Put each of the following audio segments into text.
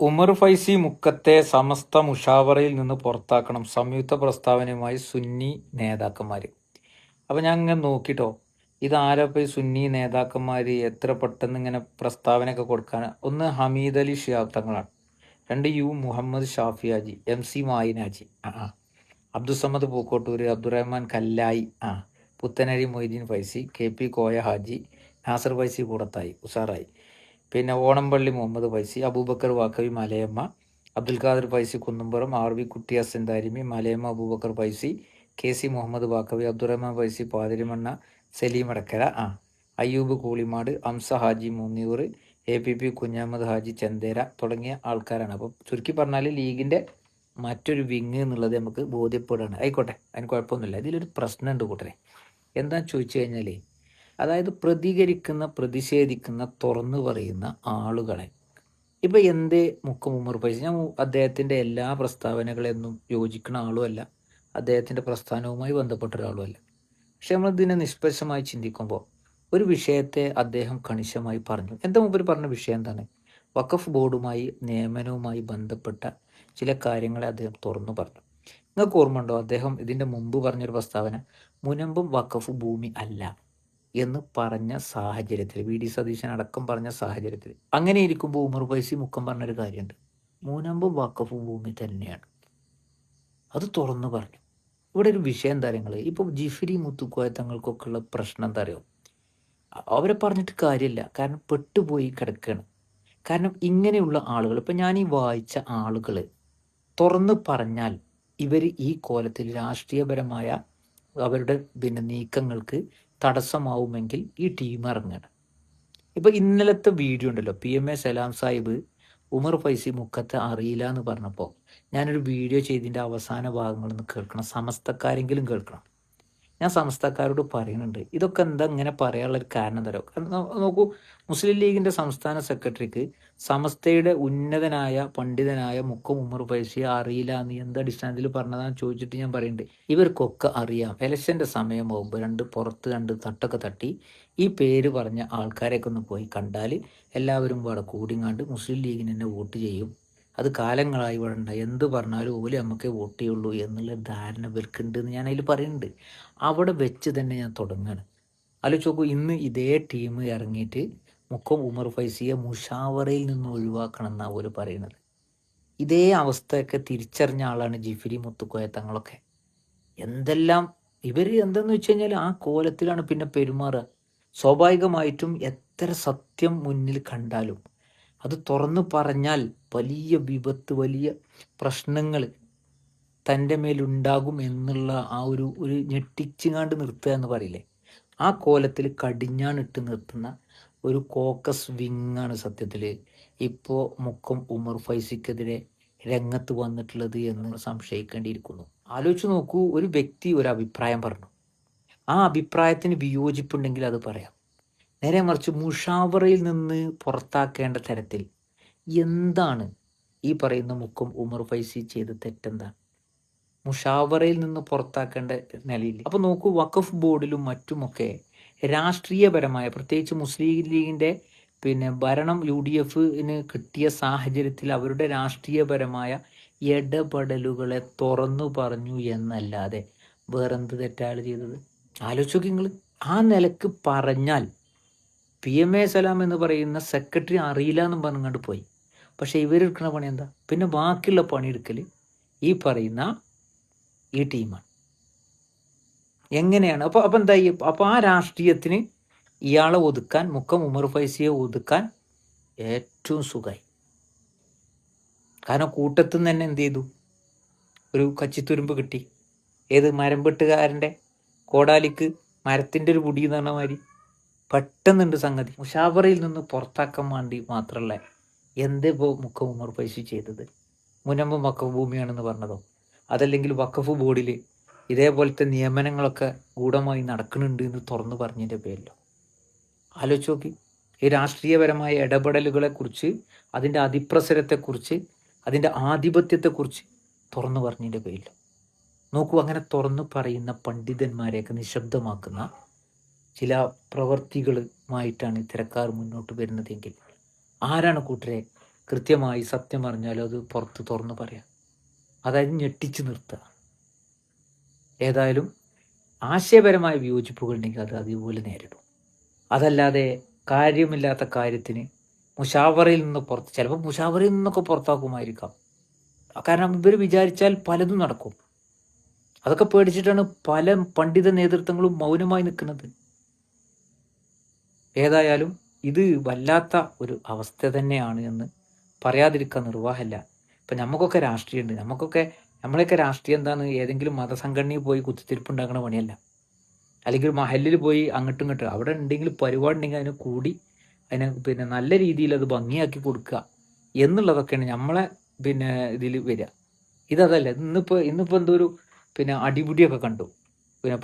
ഉമർ ഫൈസി മുക്കത്തെ സമസ്ത മുഷാവറയിൽ നിന്ന് പുറത്താക്കണം സംയുക്ത പ്രസ്താവനയുമായി സുന്നി നേതാക്കന്മാർ. അപ്പം ഞാൻ ഇങ്ങനെ നോക്കിട്ടോ, ഇതാരപ്പോൾ ഈ സുന്നി നേതാക്കന്മാർ എത്ര പെട്ടെന്ന് ഇങ്ങനെ പ്രസ്താവനയൊക്കെ കൊടുക്കാൻ? ഒന്ന് ഹമീദ് അലി ഷിഹാബ് തങ്ങളാണ്, രണ്ട് മുഹമ്മദ് ഷാഫി ഹാജി, MC മായിനാജി, അബ്ദുസമ്മദ് പൂക്കോട്ടൂർ, അബ്ദുറഹ്മാൻ കല്ലായി, പുത്തനരി മൊയ്തീൻ ഫൈസി, KP കോയ ഹാജി, നാസർ ഫൈസി കൂടത്തായി, ഉസാറായി, പിന്നെ ഓണംപള്ളി മുഹമ്മദ് ഫൈസി, അബൂബക്കർ വാക്കവി മലയമ്മ, അബ്ദുൽ ഖാദർ ഫൈസി കുന്നുംപുറം, RV കുട്ടി ഹസൻ ദാരിമി, മലയമ്മ അബൂബക്കർ ഫൈസി, KC മുഹമ്മദ് വാക്കവി, അബ്ദുറഹ്മാൻ ഫൈസി പാതിരിമണ്ണ, സലീം അടക്കര, അയ്യൂബ് കൂളിമാട്, അംസ ഹാജി മൂന്നിയൂർ, APP കുഞ്ഞഹമ്മദ് ഹാജി ചന്ദേര തുടങ്ങിയ ആൾക്കാരാണ്. അപ്പം ചുരുക്കി പറഞ്ഞാൽ ലീഗിൻ്റെ മറ്റൊരു വിങ് എന്നുള്ളത് നമുക്ക് ബോധ്യപ്പെടുകയാണ്. ആയിക്കോട്ടെ, അതിന് കുഴപ്പമൊന്നുമില്ല. ഇതിലൊരു പ്രശ്നമുണ്ട് കൂട്ടരെ. എന്താണെന്ന് ചോദിച്ചു കഴിഞ്ഞാൽ, അതായത് പ്രതികരിക്കുന്ന, പ്രതിഷേധിക്കുന്ന, തുറന്നു പറയുന്ന ആളുകളെ ഇപ്പം എന്തേ മുക്കം ഉമർ ഫൈസി, ഞാൻ അദ്ദേഹത്തിൻ്റെ എല്ലാ പ്രസ്താവനകളെയൊന്നും യോജിക്കുന്ന ആളുമല്ല, അദ്ദേഹത്തിൻ്റെ പ്രസ്ഥാനവുമായി ബന്ധപ്പെട്ട ഒരാളുമല്ല. പക്ഷെ നമ്മളിതിനെ നിഷ്പക്ഷമായി ചിന്തിക്കുമ്പോൾ ഒരു വിഷയത്തെ അദ്ദേഹം കണിശമായി പറഞ്ഞു. എന്താ മുമ്പ് പറഞ്ഞ വിഷയം എന്താണ്? വഖഫ് ബോർഡുമായി, നിയമനവുമായി ബന്ധപ്പെട്ട ചില കാര്യങ്ങളെ അദ്ദേഹം തുറന്നു പറഞ്ഞു. നിങ്ങൾക്ക് ഓർമ്മയുണ്ടോ, അദ്ദേഹം ഇതിൻ്റെ മുമ്പ് പറഞ്ഞൊരു പ്രസ്താവന, മുനമ്പം വഖഫ് ഭൂമി അല്ല എന്ന് പറഞ്ഞ സാഹചര്യത്തിൽ, VD സതീശൻ അടക്കം പറഞ്ഞ സാഹചര്യത്തിൽ, അങ്ങനെ ഇരിക്കുമ്പോൾ ഉമർ ഫൈസി മുക്കം പറഞ്ഞൊരു കാര്യമുണ്ട്, മുനമ്പം വഖഫ് ഭൂമി തന്നെയാണ്. അത് തുറന്നു പറഞ്ഞു. ഇവിടെ ഒരു വിഷയം കാര്യങ്ങൾ, ഇപ്പോൾ ജിഫ്രി മുത്തുക്കോയ തങ്ങൾക്കൊക്കെ ഉള്ള പ്രശ്നം എന്താ അറിയോ? അവരെ പറഞ്ഞിട്ട് കാര്യമില്ല, കാരണം പെട്ടുപോയി കിടക്കുകയാണ്. കാരണം ഇങ്ങനെയുള്ള ആളുകൾ, ഇപ്പം ഞാൻ ഈ വായിച്ച ആളുകൾ തുറന്നു പറഞ്ഞാൽ ഇവർ ഈ കോലത്തിൽ രാഷ്ട്രീയപരമായ അവരുടെ നീക്കങ്ങൾക്ക് തടസ്സമാവുമെങ്കിൽ ഈ ടീം ഇറങ്ങണം. ഇപ്പം ഇന്നലത്തെ വീഡിയോ ഉണ്ടല്ലോ, PMA സലാം സാഹിബ് ഉമർ ഫൈസി മുക്കത്തെ അറിയില്ല എന്ന് പറഞ്ഞപ്പോൾ ഞാനൊരു വീഡിയോ ചെയ്തതിൻ്റെ അവസാന ഭാഗങ്ങളൊന്ന് കേൾക്കണം, സമസ്തക്കാരെങ്കിലും കേൾക്കണം. ഞാൻ സമസ്തക്കാരോട് പറയുന്നുണ്ട്, ഇതൊക്കെ എന്താ ഇങ്ങനെ പറയാനുള്ളൊരു കാരണം തരാം. നോക്കൂ, മുസ്ലിം ലീഗിൻ്റെ സംസ്ഥാന സെക്രട്ടറിക്ക് സമസ്തയുടെ ഉന്നതനായ പണ്ഡിതനായ മുക്കം ഉമർ ഫൈസിയെ അറിയില്ല എന്ന് എന്ത് അടിസ്ഥാനത്തിൽ പറഞ്ഞതാന്ന് ചോദിച്ചിട്ട് ഞാൻ പറയുന്നുണ്ട്, ഇവർക്കൊക്കെ അറിയാം. ഇലക്ഷൻ്റെ സമയമാകുമ്പോൾ പുറത്ത് രണ്ട് തട്ടൊക്കെ തട്ടി ഈ പേര് പറഞ്ഞ ആൾക്കാരെയൊക്കെ ഒന്ന് പോയി കണ്ടാൽ എല്ലാവരും ഇവിടെ കൂടിങ്ങാണ്ട് മുസ്ലിം ലീഗിന് തന്നെ വോട്ട് ചെയ്യും. അത് കാലങ്ങളായി ഇവിടെ ഉണ്ട്, എന്ത് പറഞ്ഞാലും ഓല് നമുക്കേ വോട്ട് ചെയ്യുള്ളൂ എന്നുള്ള ധാരണ ഇവർക്കുണ്ട് എന്ന് ഞാൻ അതിൽ പറയുന്നുണ്ട്. അവിടെ വെച്ച് തന്നെ ഞാൻ തുടങ്ങുകയാണ്. ആലോചിച്ച് നോക്കൂ, ഇന്ന് ഇതേ ടീം ഇറങ്ങിയിട്ട് മുക്കം ഉമർ ഫൈസിയെ മുഷാവറയിൽ നിന്ന് ഒഴിവാക്കണം എന്നാണ് അവർ പറയുന്നത്. ഇതേ അവസ്ഥയൊക്കെ തിരിച്ചറിഞ്ഞ ആളാണ് ജിഫ്രി മുത്തുക്കോയ തങ്ങളൊക്കെ. എന്തെല്ലാം ഇവർ എന്തെന്ന് വെച്ച് കഴിഞ്ഞാൽ ആ കോലത്തിലാണ് പിന്നെ പെരുമാറുക. സ്വാഭാവികമായിട്ടും എത്ര സത്യം മുന്നിൽ കണ്ടാലും അത് തുറന്നു പറഞ്ഞാൽ വലിയ വിപത്ത്, വലിയ പ്രശ്നങ്ങൾ തൻ്റെ മേലുണ്ടാകും എന്നുള്ള ആ ഒരു ഞെട്ടിച്ചുകാണ്ട് നിർത്തുക എന്ന് പറയില്ലേ, ആ കോലത്തിൽ കടിഞ്ഞാണിട്ട് നിർത്തുന്ന ഒരു കോക്കസ് വിങ്ങാണ് സത്യത്തിൽ ഇപ്പോൾ മുക്കം ഉമർ ഫൈസിക്കെതിരെ രംഗത്ത് വന്നിട്ടുള്ളത് എന്ന് സംശയിക്കേണ്ടിയിരിക്കുന്നു. ആലോചിച്ച് നോക്കൂ, ഒരു വ്യക്തി ഒരു അഭിപ്രായം പറഞ്ഞു, ആ അഭിപ്രായത്തിന് വിയോജിപ്പുണ്ടെങ്കിൽ അത് പറയാം. നേരെ മറിച്ച് മുഷാവറയിൽ നിന്ന് പുറത്താക്കേണ്ട തരത്തിൽ എന്താണ് ഈ പറയുന്ന മുക്കം ഉമർ ഫൈസി ചെയ്ത് തെറ്റെന്താണ്? മുഷാവറയിൽ നിന്ന് പുറത്താക്കേണ്ട നിലയിൽ. അപ്പോൾ നോക്കൂ, വഖഫ് ബോർഡിലും മറ്റുമൊക്കെ രാഷ്ട്രീയപരമായ, പ്രത്യേകിച്ച് മുസ്ലിം ലീഗിൻ്റെ ഭരണം UDFന് കിട്ടിയ സാഹചര്യത്തിൽ അവരുടെ രാഷ്ട്രീയപരമായ ഇടപെടലുകളെ തുറന്നു പറഞ്ഞു എന്നല്ലാതെ വേറെന്ത് തെറ്റാണ് ചെയ്തത്? ആലോചിച്ച് നിങ്ങൾ. ആ നിലക്ക് പറഞ്ഞാൽ PMA സലാം എന്ന് പറയുന്ന സെക്രട്ടറി അറിയില്ല എന്നും പറഞ്ഞുകൊണ്ട് പോയി. പക്ഷെ ഇവരെടുക്കുന്ന പണി എന്താ? പിന്നെ ബാക്കിയുള്ള പണിയെടുക്കൽ ഈ പറയുന്ന ഈ ടീമാണ്. എങ്ങനെയാണ് അപ്പോൾ എന്തായി? അപ്പോൾ ആ രാഷ്ട്രീയത്തിന് ഇയാളെ ഒതുക്കാൻ, മുക്കം ഉമർ ഫൈസിയെ ഒതുക്കാൻ ഏറ്റവും സുഖമായി. കാരണം കൂട്ടത്തിൽ നിന്ന് തന്നെ എന്ത് ചെയ്തു? ഒരു കച്ചിത്തുരുമ്പ് കിട്ടി. ഏത്? മരംപെട്ടുകാരൻ്റെ കോടാലിക്ക് മരത്തിൻ്റെ ഒരു പൊടി എന്ന് പറഞ്ഞ മാതിരി പെട്ടെന്നുണ്ട് സംഗതി. മുഷാവറയിൽ നിന്ന് പുറത്താക്കാൻ വേണ്ടി മാത്രമല്ല, എന്തേപ്പോൾ മുക്കം ഉമർ ഫൈസി ചെയ്തത്? മുനമ്പം വഖഫ് ഭൂമിയാണെന്ന് പറഞ്ഞതോ? അതല്ലെങ്കിൽ വഖഫ് ബോർഡിൽ ഇതേപോലത്തെ നിയമനങ്ങളൊക്കെ ഗൂഢമായി നടക്കുന്നുണ്ട് എന്ന് തുറന്നു പറഞ്ഞതിൻ്റെ പേരിലോ? ആലോചിച്ച് നോക്കി. ഈ രാഷ്ട്രീയപരമായ ഇടപെടലുകളെക്കുറിച്ച്, അതിൻ്റെ അതിപ്രസരത്തെക്കുറിച്ച്, അതിൻ്റെ ആധിപത്യത്തെക്കുറിച്ച് തുറന്നു പറഞ്ഞതിൻ്റെ പേരിലോ? നോക്കൂ, അങ്ങനെ തുറന്നു പറയുന്ന പണ്ഡിതന്മാരെയൊക്കെ നിശബ്ദമാക്കുന്ന ചില പ്രവർത്തികളുമായിട്ടാണ് ഇത്തരക്കാർ മുന്നോട്ട് വരുന്നതെങ്കിൽ ആരാണ് കൂട്ടരെ കൃത്യമായി സത്യം പറഞ്ഞാലും അത് പുറത്ത് തുറന്ന് പറയാം. അതായത് ഞെട്ടിച്ച് നിർത്തുക. ഏതായാലും ആശയപരമായ വിയോജിപ്പുകൾ ഉണ്ടെങ്കിൽ അത് അതുപോലെ നേരിടും. അതല്ലാതെ കാര്യമില്ലാത്ത കാര്യത്തിന് മുഷാവറയിൽ നിന്ന് പുറത്ത്, ചിലപ്പോൾ മുഷാവറയിൽ നിന്നൊക്കെ പുറത്താക്കുമായിരിക്കാം. കാരണം ഇവർ വിചാരിച്ചാൽ പലതും നടക്കും. അതൊക്കെ പേടിച്ചിട്ടാണ് പല പണ്ഡിത നേതൃത്വങ്ങളും മൗനമായി നിൽക്കുന്നത്. ഏതായാലും ഇത് വല്ലാത്ത ഒരു അവസ്ഥ തന്നെയാണ് എന്ന് പറയാതിരിക്കാൻ നിർവാഹമില്ല. ഇപ്പം നമുക്കൊക്കെ രാഷ്ട്രീയമുണ്ട്. നമ്മളെയൊക്കെ രാഷ്ട്രീയം എന്താണ്, ഏതെങ്കിലും മതസംഘടനയിൽ പോയി കുത്തിത്തിരിപ്പുണ്ടാക്കുന്ന പണിയല്ല. അല്ലെങ്കിൽ ഒരു മഹലിൽ പോയി അങ്ങോട്ടും ഇങ്ങോട്ടും അവിടെ ഉണ്ടെങ്കിൽ പരിപാടി ഉണ്ടെങ്കിൽ അതിന് കൂടി അതിനെ നല്ല രീതിയിൽ അത് ഭംഗിയാക്കി കൊടുക്കുക എന്നുള്ളതൊക്കെയാണ് നമ്മളെ ഇതിൽ വരിക. ഇതല്ല. ഇന്നിപ്പോൾ എന്തോ ഒരു അടിപിടിയൊക്കെ കണ്ടു.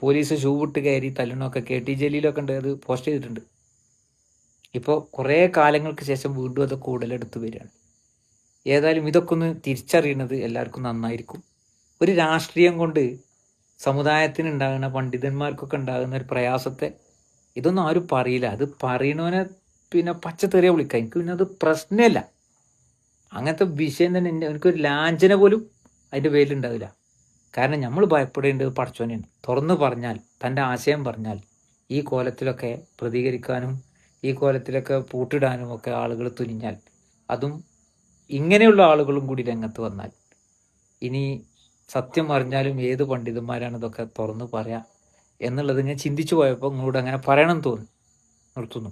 പോലീസ് ഷൂ വിട്ട് കയറി തല്ലണമൊക്കെ KT ജലീലൊക്കെ ഉണ്ട്, അത് പോസ്റ്റ് ചെയ്തിട്ടുണ്ട്. ഇപ്പോൾ കുറേ കാലങ്ങൾക്ക് ശേഷം വീണ്ടും അത് കൂടുതലെടുത്ത് വരികയാണ്. ഏതായാലും ഇതൊക്കെ ഒന്ന് തിരിച്ചറിയുന്നത് എല്ലാവർക്കും നന്നായിരിക്കും. ഒരു രാഷ്ട്രീയം കൊണ്ട് സമുദായത്തിന് ഉണ്ടാകുന്ന, പണ്ഡിതന്മാർക്കൊക്കെ ഉണ്ടാകുന്ന ഒരു പ്രയാസത്തെ ഇതൊന്നും ആരും പറയില്ല. അത് പറയണവനെ പച്ചത്തെറിയ വിളിക്കാം. എനിക്ക് അത് പ്രശ്നമല്ല. അങ്ങനത്തെ വിഷയം തന്നെ എനിക്കൊരു ലാഞ്ചന പോലും അതിൻ്റെ പേരിലുണ്ടാവില്ല. കാരണം നമ്മൾ ഭയപ്പെടേണ്ടത് പടച്ചോനെയാണ്. തുറന്നു പറഞ്ഞാൽ, തൻ്റെ ആശയം പറഞ്ഞാൽ ഈ കോലത്തിലൊക്കെ പ്രതികരിക്കാനും ഈ കോലത്തിലൊക്കെ പൂട്ടിടാനും ഒക്കെ ആളുകൾ തുനിഞ്ഞാൽ, അതും ഇങ്ങനെയുള്ള ആളുകളും കൂടി രംഗത്ത് വന്നാൽ, ഇനി സത്യം അറിഞ്ഞാലും ഏത് പണ്ഡിതന്മാരാണ് ഇതൊക്കെ തുറന്ന് പറയാം എന്നുള്ളത് ഞാൻ ചിന്തിച്ചു പോയപ്പോൾ നിങ്ങളോട് അങ്ങനെ പറയണം തോന്നി. നിർത്തുന്നു.